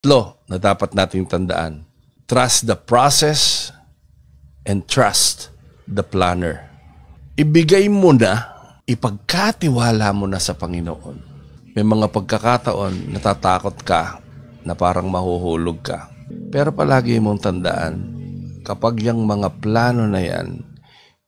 Tatlo na dapat nating tandaan. Trust the process and trust the planner. Ibigay mo na, ipagkatiwala mo na sa Panginoon. May mga pagkakataon, natatakot ka na parang mahuhulog ka. Pero palagi mong tandaan, kapag yung mga plano na yan,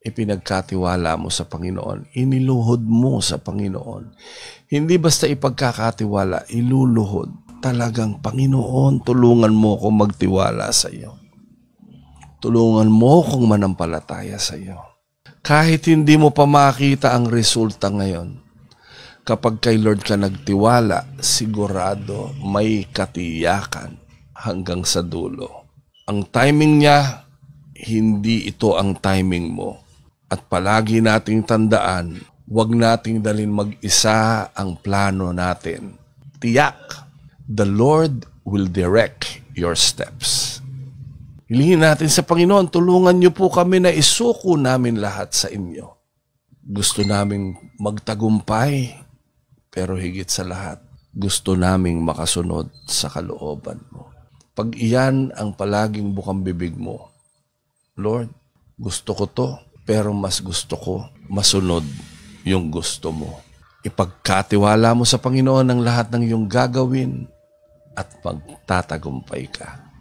ipinagkatiwala mo sa Panginoon, iniluhod mo sa Panginoon. Hindi basta ipagkakatiwala, iluluhod. Talagang, Panginoon, tulungan mo akong magtiwala sa iyo. Tulungan mo akong manampalataya sa iyo. Kahit hindi mo pa makita ang resulta ngayon, kapag kay Lord ka nagtiwala, sigurado may katiyakan hanggang sa dulo. Ang timing niya, hindi ito ang timing mo. At palagi nating tandaan, huwag nating dalhin mag-isa ang plano natin. Tiyak, the Lord will direct your steps. Hilingin natin sa Panginoon, tulungan niyo po kami na isuko namin lahat sa inyo. Gusto naming magtagumpay, pero higit sa lahat, gusto naming makasunod sa kalooban mo. Pag iyan ang palaging bukang bibig mo, Lord, gusto ko to, pero mas gusto ko masunod yung gusto mo. Ipagkatiwala mo sa Panginoon ang lahat ng iyong gagawin at magtatagumpay ka.